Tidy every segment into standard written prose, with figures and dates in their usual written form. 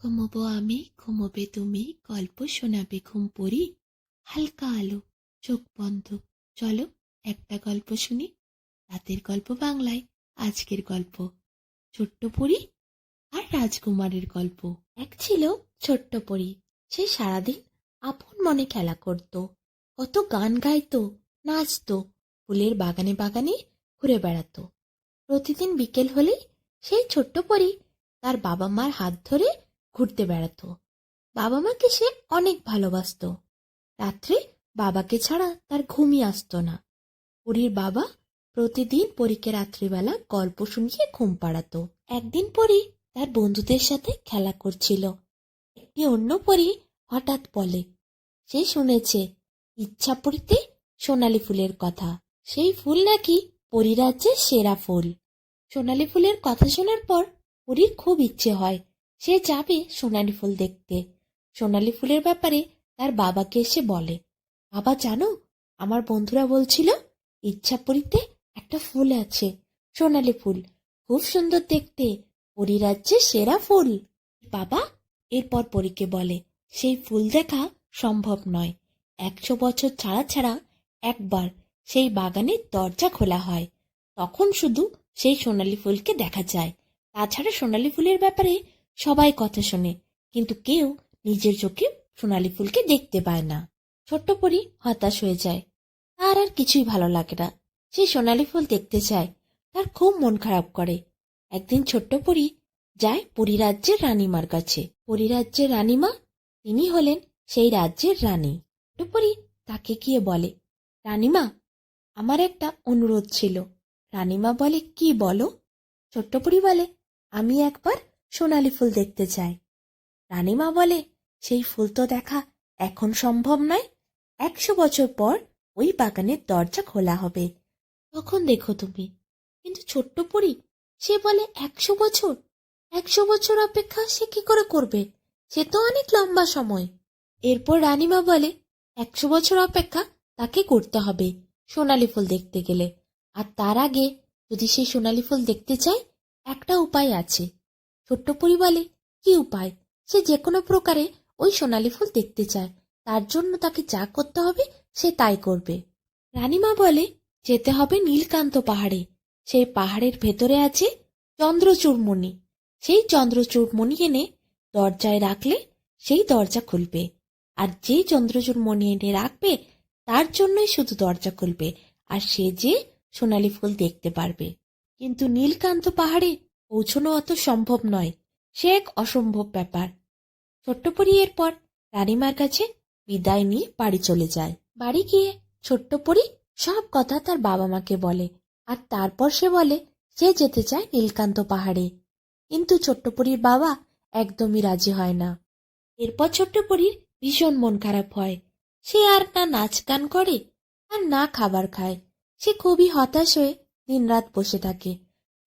ঘুমোবো আমি, ঘুমোবে তুমি, গল্প শোনাবে ঘুম পড়ি। হালকা আলো, চোখ বন্ধ, চলো একটা গল্প শুনি। রাতের গল্প বাংলায়। আজকের গল্প ছোট্ট পরী আর রাজকুমারের গল্প। এক ছিল ছোট্ট পরী। সে সারাদিন আপন মনে খেলা করত, কত গান গাইতো, নাচতো, ফুলের বাগানে বাগানে ঘুরে বেড়াতো। প্রতিদিন বিকেল হলেই সেই ছোট্ট পরী তার বাবা মার হাত ধরে ঘুরতে বেড়াতো। বাবা মাকে সে অনেক ভালোবাসতো। রাত্রে বাবাকে ছাড়া তার ঘুমই আসতো না। পরীর বাবা প্রতিদিন পরীকে রাত্রিবেলা গল্প শুনিয়ে ঘুম পাড়াতো। একদিন পরী তার বন্ধুদের সাথে খেলা করছিল। একটি অন্য পরী হঠাৎ বলে সে শুনেছে ইচ্ছাপুরীতে সোনালী ফুলের কথা। সেই ফুল নাকি পরীরাজ্যের সেরা ফুল। সোনালী ফুলের কথা শোনার পর পরীর খুব ইচ্ছে হয় সে যাবে সোনালী ফুল দেখতে। সোনালী ফুলের ব্যাপারে তার বাবাকে এসে বলে, বাবা জানো, আমার বন্ধুরা বলছিল ইচ্ছাপুরীতে একটা ফুল আছে, সোনালী ফুল, খুব সুন্দর দেখতে, পরীরাজ্যের সেরা ফুল। বাবা এরপর পরীকে বলে সেই ফুল দেখা সম্ভব নয়। 100 বছর ছাড়া ছাড়া একবার সেই বাগানের দরজা খোলা হয়, তখন শুধু সেই সোনালী ফুলকে দেখা যায়। তাছাড়া সোনালী ফুলের ব্যাপারে সবাই কথা শোনে, কিন্তু কেউ নিজের চোখে সোনালী ফুলকে দেখতে পায় না। ছোট্ট পরী হতাশ হয়ে যায়, তার আর কিছুই ভালো লাগে না। সে সোনালী ফুল দেখতে চায়, তার খুব মন খারাপ করে। একদিন ছোট্ট পরী যায় পরীরাজ্যের রানীমার কাছে। পরীরাজ্যের রানীমা, তিনি হলেন সেই রাজ্যের রানী। ছোট্ট পরী তাকে গিয়ে বলে, রানীমা, আমার একটা অনুরোধ ছিল। রানীমা বলে, কি বলো? ছোট্ট পরী বলে, আমি একবার সোনালী ফুল দেখতে চাই। রানীমা বলে, সেই ফুল তো দেখা এখন সম্ভব নয়, 100 বছর পর ওই বাগানের দরজা খোলা হবে, তখন দেখো তুমি। কিন্তু ছোট্ট পরী সে বলে, 100 বছর? 100 বছর অপেক্ষা সে কি করে করবে? সে তো অনেক লম্বা সময়। এরপর রানীমা বলে, 100 বছর অপেক্ষা তাকে করতে হবে সোনালী ফুল দেখতে গেলে। আর তার আগে যদি সে সোনালী ফুল দেখতে চায়, একটা উপায় আছে। ছোট্ট পরী বলে, কি উপায়? সে যে কোনো প্রকারে ওই সোনালী ফুল দেখতে চায়, তার জন্য তাকে যা করতে হবে সে তাই করবে। রানীমা বলে, যেতে হবে নীলকান্ত পাহাড়ে। সেই পাহাড়ের ভেতরে আছে চন্দ্রচূড়মণি। সেই চন্দ্রচূড়মণি এনে দরজায় রাখলে সেই দরজা খুলবে। আর যে চন্দ্রচূড়মণি এনে রাখবে তার জন্যই শুধু দরজা খুলবে, আর সে যে সোনালী ফুল দেখতে পারবে। কিন্তু নীলকান্ত পাহাড়ে পৌঁছানো অত সম্ভব নয়, সে এক অসম্ভব ব্যাপার। ছোট্ট পরী এরপর রানীমার কাছে বিদায় নিয়ে বাড়ি চলে যায়। বাড়ি গিয়ে ছোট্ট পরী সব কথা তার বাবা মাকে বলে, আর তারপর সে বলে সে যেতে চায় নীলকান্ত পাহাড়ে। কিন্তু ছোট্ট পরীর বাবা একদমই রাজি হয় না। এরপর ছোট্ট পরীর ভীষণ মন খারাপ হয়। সে আর না নাচ গান করে আর না খাবার খায়। সে খুবই হতাশ হয়ে দিনরাত বসে থাকে।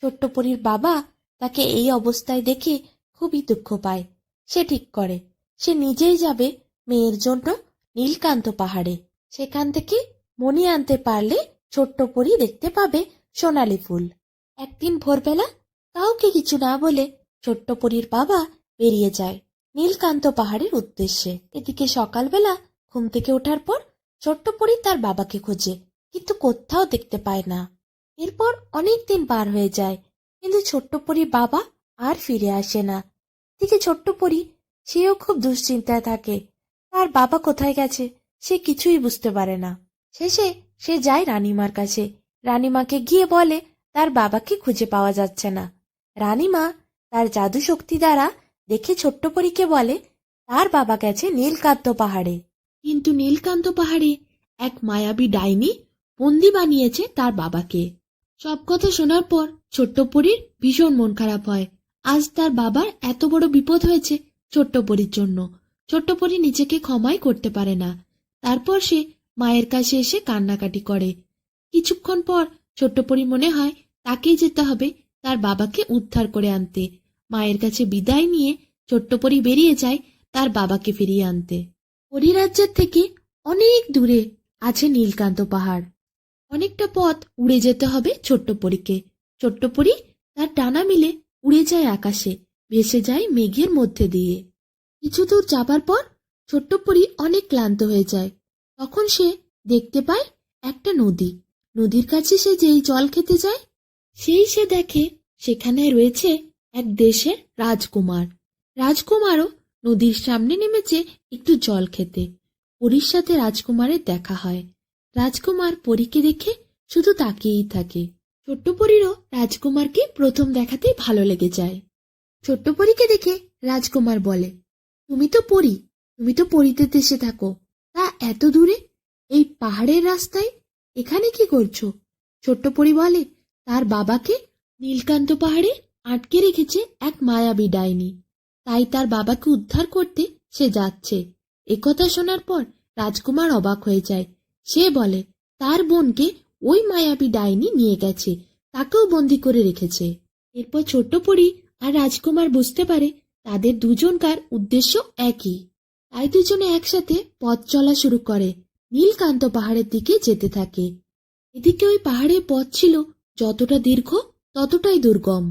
ছোট্ট পরীর বাবা তাকে এই অবস্থায় দেখে খুবই দুঃখ পায়। সে ঠিক করে সে নিজেই যাবে মেয়ের জন্য নীলকান্ত পাহাড়ে। সেখান থেকে মণি আনতে পারলে ছোট্ট পরী দেখতে পাবে সোনালী ফুল। একদিন ভোরবেলা কাউকে কিছু না বলে ছোট্ট পরীর বাবা বেরিয়ে যায় নীলকান্ত পাহাড়ের উদ্দেশ্যে। এদিকে সকালবেলা ঘুম থেকে ওঠার পর ছোট্ট পরী তার বাবাকে খোঁজে, কিন্তু কোথাও দেখতে পায় না। এরপর অনেক দিন পার হয়ে যায়, কিন্তু ছোট্ট পরীর বাবা আর ফিরে আসে না। এদিকে ছোট্ট পরী সেও খুব দুশ্চিন্তায় থাকে, তার বাবা কোথায় গেছে সে কিছুই বুঝতে পারে না। শেষে সে যায় রানীমার কাছে। রানীমাকে গিয়ে বলে তার বাবাকে খুঁজে পাওয়া যাচ্ছে না। রানীমা তার জাদু শক্তি দ্বারা দেখে ছোট্ট পরীকে বলে তার বাবা গেছে নীলকান্ত পাহাড়ে। কিন্তু নীলকান্ত পাহাড়ে এক মায়াবী ডাইনি বন্দি বানিয়েছে তার বাবাকে। সব কথা শোনার পর ছোট্ট পরীর ভীষণ মন খারাপ হয়। আজ তার বাবার এত বড় বিপদ হয়েছে ছোট্ট পরীর জন্য। ছোট্ট পরী নিজেকে ক্ষমাই করতে পারে না। তারপর সে মায়ের কাছে এসে কান্নাকাটি করে। কিছুক্ষণ পর ছোট্ট পরী মনে হয় তাকেই যেতে হবে তার বাবাকে উদ্ধার করে আনতে। মায়ের কাছে বিদায় নিয়ে ছোট্ট পরী বেরিয়ে যায় তার বাবাকে ফিরিয়ে আনতে। পরীরাজ্যের থেকে অনেক দূরে আছে নীলকান্ত পাহাড়। অনেকটা পথ উড়ে যেতে হবে ছোট্ট পরীকে। ছোট্ট পরী তার ডানা মিলে উড়ে যায় আকাশে। ভেসে যায় মেঘের মধ্যে দিয়ে। কিছু দূর যাবার পর ছোট্ট পরী অনেক ক্লান্ত হয়ে যায়। তখন সে দেখতে পায় একটা নদী। নদীর কাছে সে যেই জল খেতে যায়, সে দেখে সেখানে রয়েছে এক দেশের রাজকুমার। রাজকুমারও নদীর সামনে নেমেছে একটু জল খেতে। পরীর সাথে রাজকুমারের দেখা হয়। রাজকুমার পরীকে দেখে শুধু তাকিয়েই থাকে। ছোট্ট পরীরও রাজকুমারকে প্রথম দেখাতেই ভালো লেগে যায়। ছোট্ট পরীকে দেখে রাজকুমার বলে, তুমি তো পরী, তুমি তো পরীতে দেশে থাকো, তা এত দূরে এই পাহাড়ের রাস্তায় এখানে কি করছো? ছোট্ট পরী বলে, তার বাবাকে নীলকান্ত পাহাড়ে আটকে রেখেছে এক মায়াবী ডাইনি, তাই তার বাবাকে উদ্ধার করতে সে যাচ্ছে। একথা শোনার পর রাজকুমার অবাক হয়ে যায়। সে বলে, তার বোনকে ওই মায়াবী ডাইনি নিয়ে গেছে, তাকেও বন্দি করে রেখেছে। এরপর ছোট্ট পরী আর রাজকুমার বুঝতে পারে তাদের দুজনকার উদ্দেশ্য একই। তাই দুজনে একসাথে পথ চলা শুরু করে নীলকান্ত পাহাড়ের দিকে যেতে থাকে। এদিকে ওই পাহাড়ের পথ ছিল যতটা দীর্ঘ ততটাই দুর্গম।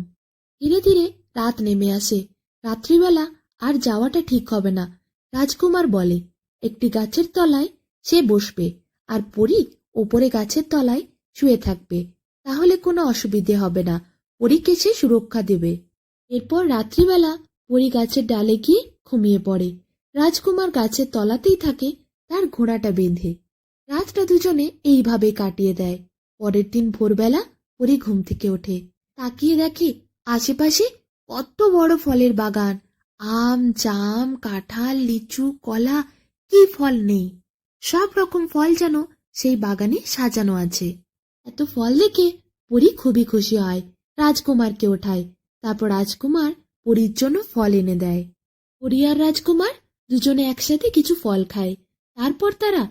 ধীরে ধীরে রাত নেমে আসে। রাত্রিবেলা আর যাওয়াটা ঠিক হবে না। রাজকুমার বলে, একটি গাছের তলায় সে বসবে আর পরী ওপরে গাছের তলায় শুয়ে থাকবে, তাহলে কোনো অসুবিধে হবে না, পরীকে সে সুরক্ষা দেবে। এরপর রাত্রিবেলা পরী গাছের ডালে গিয়ে ঘুমিয়ে পড়ে। রাজকুমার গাছের তলাতেই থাকে তার ঘোড়াটা বেঁধে। রাতটা দুজনে এইভাবে কাটিয়ে দেয়। পরের দিন ভোরবেলা পরী ঘুম থেকে ওঠে। তাকিয়ে দেখে আশেপাশে কত বড় ফলের বাগান। আম, জাম, কাঁঠাল, লিচু, কলা, কি ফল নেই! সব রকম ফল যেন সেই বাগানে সাজানো আছে। এত ফল দেখে পরী খুবই খুশি হয়। রাজকুমারকে ওঠায়। তারপর রাজকুমার পরীর জন্য ফল এনে দেয়। পরী আর রাজকুমার দুজনে একসাথে কিছু ফল খায়। তারপর তারা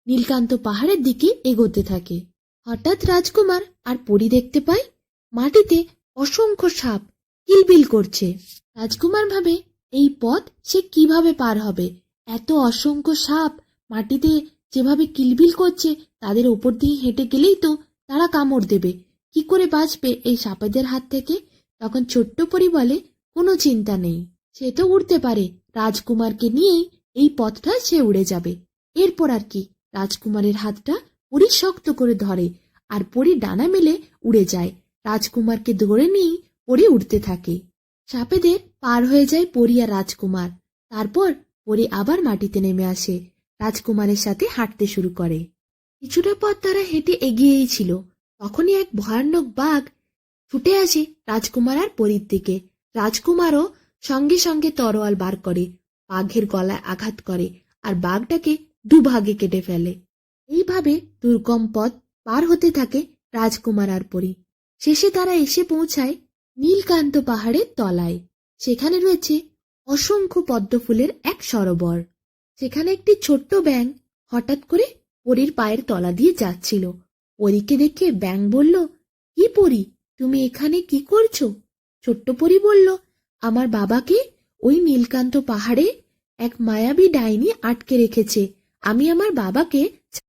নীলকান্ত পাহাড়ের দিকে এগোতে থাকে। হঠাৎ রাজকুমার আর পরী দেখতে পায় মাটিতে অসংখ্য সাপ কিলবিল করছে। রাজকুমার ভাবে, এই পথ সে কিভাবে পার হবে? এত অসংখ্য সাপ মাটিতে যেভাবে কিলবিল করছে, তাদের ওপর দিয়ে হেঁটে গেলেই তো তারা কামড় দেবে। কি করে বাঁচবে এই সাপেদের হাত থেকে? তখন ছোট্ট পরী বলে, কোনো চিন্তা নেই, সে তো উড়তে পারে, রাজকুমারকে নিয়েই এই পথটা সে উড়ে যাবে। এরপর আর কি, রাজকুমারের হাতটা পরী শক্ত করে ধরে আর পরী ডানা মেলে উড়ে যায়। রাজকুমারকে ধরে নিয়েই পরী উড়তে থাকে। সাপেদের পার হয়ে যায় পরী আর রাজকুমার। তারপর পরী আবার মাটিতে নেমে আসে। রাজকুমারের সাথে হাঁটতে শুরু করে। কিছুটা পথ তারা হেঁটে এগিয়েই ছিল, তখনই এক ভয়ানক বাঘ ছুটে আসে রাজকুমার আর পরীর দিকে। রাজকুমারও সঙ্গে সঙ্গে তরোয়াল বার করে বাঘের গলায় আঘাত করে আর বাঘটাকে দুভাগে কেটে ফেলে। এইভাবে দুর্গম পথ পার হতে থাকে রাজকুমার আর পরী। শেষে তারা এসে পৌঁছায় নীলকান্ত পাহাড়ের তলায়। সেখানে রয়েছে অসংখ্য পদ্মফুলের এক সরোবর। সেখানে একটি ছোট্ট ব্যাঙ হঠাৎ করে পরীর পায়ের তলা দিয়ে যাচ্ছিল। পরীকে দেখে ব্যাঙ বলল, কি পরী, তুমি এখানে কি করছো? ছোট্ট পরী বলল, আমার বাবাকে ওই নীলকান্ত পাহাড়ে এক মায়াবী ডাইনি আটকে রেখেছে, আমি আমার বাবাকে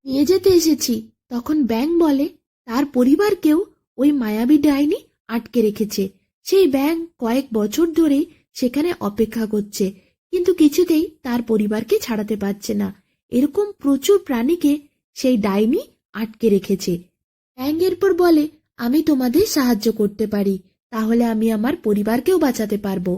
নিয়ে যেতে এসেছি। তখন ব্যাঙ বলে, তার পরিবারকেও ওই মায়াবী ডাইনি আটকে রেখেছে। সেই ব্যাঙ কয়েক বছর ধরে সেখানে অপেক্ষা করছে, কিন্তু কিছুতেই তার পরিবারকে ছাড়াতে পারছে না। এরকম প্রচুর প্রাণীকে সেই ডাইনি আটকে রেখেছে। ব্যাঙ এরপর বলে, আমি তোমাদের সাহায্য করতে পারি, তাহলে আমি আমার পরিবারকেও বাঁচাতে পারবো।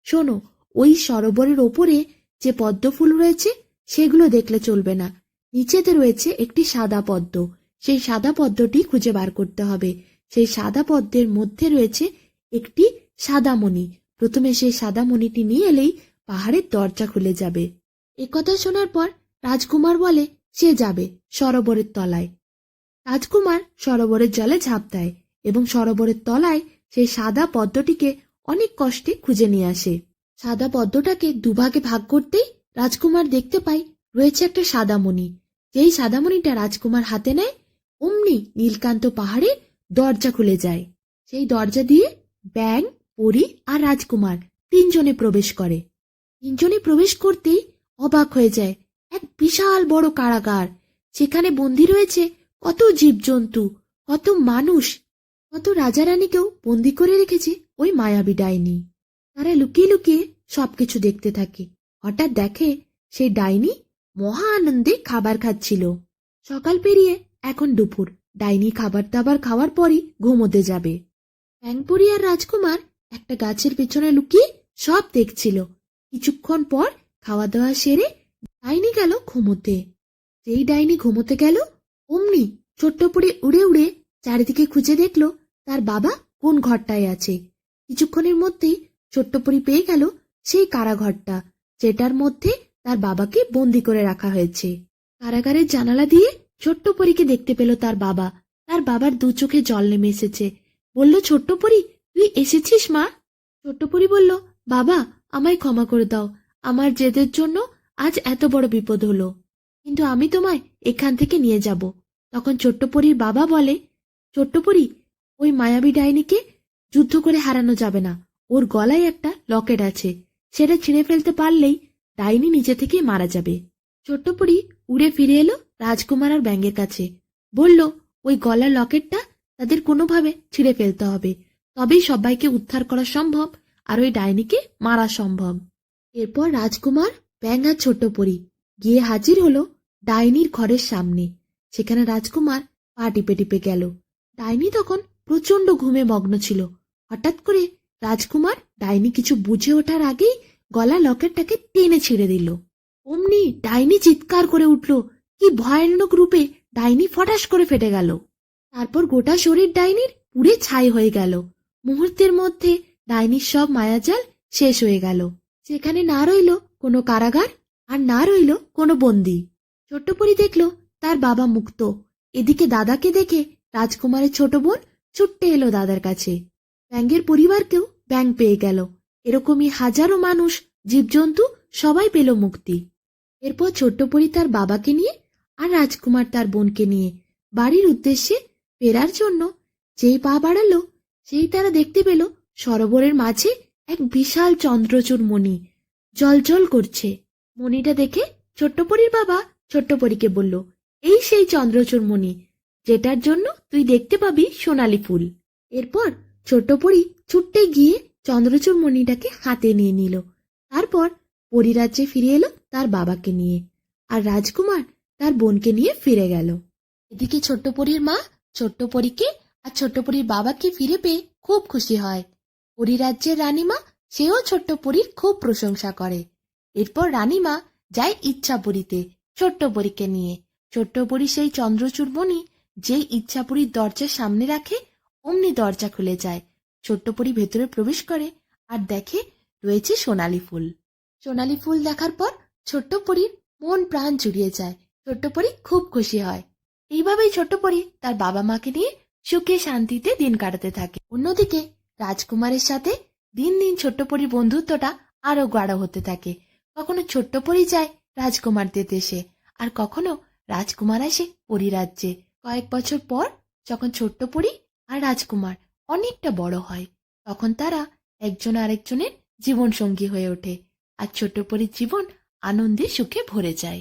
শোনো, ওই সরোবরের ওপরে যে পদ্ম ফুল রয়েছে সেগুলো দেখলে চলবে না। নিচেতে রয়েছে একটি সাদা পদ্ম, সেই সাদা পদ্মটি খুঁজে বার করতে হবে। সেই সাদা পদ্মের মধ্যে রয়েছে একটি সাদা মণি। প্রথমে সেই সাদা মণিটি নিয়ে এলেই পাহাড়ের দরজা খুলে যাবে। একথা শোনার পর রাজকুমার বলে সে যাবে সরোবরের তলায়। রাজকুমার সরোবরের জলে ঝাঁপ দেয় এবং সরোবরের তলায় সেই সাদা পদ্মটিকে অনেক কষ্টে খুঁজে নিয়ে আসে। সাদা পদ্মটাকে দুভাগে ভাগ করতেই রাজকুমার দেখতে পায় রয়েছে একটা সাদা মণি। যেই সাদা মণিটা রাজকুমার হাতে নেয়, অমনি নীলকান্ত পাহাড়ে দরজা খুলে যায়। সেই দরজা দিয়ে ব্যাঙ, পরী আর রাজকুমার তিনজনে প্রবেশ করে। তিনজনে প্রবেশ করতেই অবাক হয়ে যায়, এক বিশাল বড় কারাগার। সেখানে বন্দী রয়েছে কত জীবজন্তু, কত মানুষ, কত রাজা রানীকেও বন্দী করে রেখেছে ওই মায়াবী ডাইনি। তারা লুকিয়ে লুকিয়ে সবকিছু দেখতে থাকে। হঠাৎ দেখে সেই ডাইনি মহা আনন্দে খাবার খাচ্ছিল। সকাল পেরিয়ে এখন দুপুর। ডাইনি খাবার দাবার খাওয়ার পরই ঘুমোতে যাবে। ব্যাঙপরি আর রাজকুমার একটা গাছের পেছনে লুকিয়ে সব দেখছিল। কিছুক্ষণ পর খাওয়া দাওয়া সেরে ডাইনি গেল ঘুমোতে। যেই ডাইনি ঘুমোতে গেল অমনি ছোট্ট পরি উড়ে উড়ে চারিদিকে খুঁজে দেখল তার বাবা কোন ঘরটায় আছে। কিছুক্ষণের মধ্যেই ছোট্ট পরি পেয়ে গেল সেই কারাঘরটা, যেটার মধ্যে তার বাবাকে বন্দি করে রাখা হয়েছে। কারাগারের জানালা দিয়ে ছোট্ট পরীকে দেখতে পেল তার বাবা। তার বাবার দু চোখে জল নেমে এসেছে। বলল, ছোট্ট পরি, তুই এসেছিস মা? ছোট্ট পরি বলল, বাবা, আমায় ক্ষমা করে দাও। আমার জেদের জন্য আজ এত বড় বিপদ হলো, কিন্তু আমি তোমায় এখান থেকে নিয়ে যাব। তখন ছোট্ট পরীর বাবা বলে, ছোট্ট পরি, ওই মায়াবী ডাইনিকে যুদ্ধ করে হারানো যাবে না। ওর গলায় একটা লকেট আছে, সেটা ছিঁড়ে ফেলতে পারলেই ডাইনি নিজে থেকেই মারা যাবে। ছোট্ট পরি উড়ে ফিরে এলো রাজকুমার আর ব্যাঙের কাছে। বলল, ওই গলার লকেটটা তাদের কোনোভাবে ছিঁড়ে ফেলতে হবে, তবেই সবাইকে উদ্ধার করা সম্ভব আর ওই ডাইনিকে মারা সম্ভব। এরপর রাজকুমার, ব্যাঙ আর ছোট্ট পরি গিয়ে হাজির হলো ডাইনির ঘরের সামনে। সেখানে রাজকুমার পা টিপে টিপে গেল। ডাইনি তখন প্রচন্ড ঘুমে মগ্ন ছিল। হঠাৎ করে রাজকুমার ডাইনি কিছু বুঝে ওঠার আগেই গলা লকেটটাকে টেনে ছিঁড়ে দিল। অমনি ডাইনি চিৎকার করে উঠল। কি ভয়ানক রূপে ডাইনি ফটাস করে ফেটে গেল। তারপর গোটা শরীর ডাইনির পুড়ে ছাই হয়ে গেল। মুহূর্তের মধ্যে ডাইনির সব মায়াজাল শেষ হয়ে গেল। সেখানে না রইল কোনো কারাগার আর না রইল কোনো বন্দি। ছোট্ট পরি দেখল তার বাবা মুক্ত। এদিকে দাদাকে দেখে রাজকুমারের ছোট বোন ছুট্টে এলো দাদার কাছে। ব্যাঙের পরিবারকেও ব্যাঙ পেয়ে গেল। এরকমই হাজারো মানুষ, জীবজন্তু সবাই পেল মুক্তি। এরপর ছোট্ট পরি তার বাবাকে নিয়ে আর রাজকুমার তার বোনকে নিয়ে বাড়ির উদ্দেশ্যে ফেরার জন্য যেই পা বাড়ালো, সেই তারা দেখতে পেল সরোবরের মাঝে এক বিশাল চন্দ্রচূড় মণি জলজল করছে। মণিটা দেখে ছোট্ট পরির বাবা ছোট্ট পরীকে বলল, এই সেই চন্দ্রচূড় মণি, যেটার জন্য তুই দেখতে পাবি সোনালি ফুল। এরপর ছোট্ট পরি ছুট্টে গিয়ে চন্দ্রচূড় মণিটাকে হাতে নিয়ে নিল। তারপর পরিরাজ্যে ফিরে এলো তার বাবাকে নিয়ে, আর রাজকুমার তার বোনকে নিয়ে ফিরে গেল। এদিকে ছোট্ট পরীর মা ছোট্ট পরীকে আর ছোট্ট পরীর বাবাকে ফিরে পেয়ে খুব খুশি হয়। পরিরাজ্যের রানীমা সেও ছোট্ট পরীর খুব প্রশংসা করে। এরপর রানীমা যায় ইচ্ছাপুরীতে ছোট্ট পরীকে নিয়ে। ছোট্ট পরী সেই চন্দ্রচূড় মণি যেই ইচ্ছাপুরীর দরজার সামনে রাখে, অমনি দরজা খুলে যায়। ছোট্ট পরী ভেতরে প্রবেশ করে আর দেখে রয়েছে সোনালি ফুল। সোনালি ফুল দেখার পর ছোট্ট পরীর মন প্রাণ জুড়িয়ে যায়। ছোট্ট পরী খুব খুশি হয়। এইভাবেই ছোট্ট পরী তার বাবা মাকে নিয়ে সুখে শান্তিতে দিন কাটাতে থাকে। অন্যদিকে রাজকুমারের সাথে দিন দিন ছোট্ট পরীর বন্ধুত্বটা আরো গাঢ় হতে থাকে। কখনো ছোট্ট পরী যায় রাজকুমারদের দেশে, আর কখনো রাজকুমার আসে পরিরাজ্যে। কয়েক বছর পর যখন ছোট্ট পরী আর রাজকুমার অনেকটা বড় হয়, তখন তারা একজন আরেকজনের জীবন সঙ্গী হয়ে ওঠে, আর ছোট্ট পরীর জীবন আনন্দে সুখে ভরে যায়।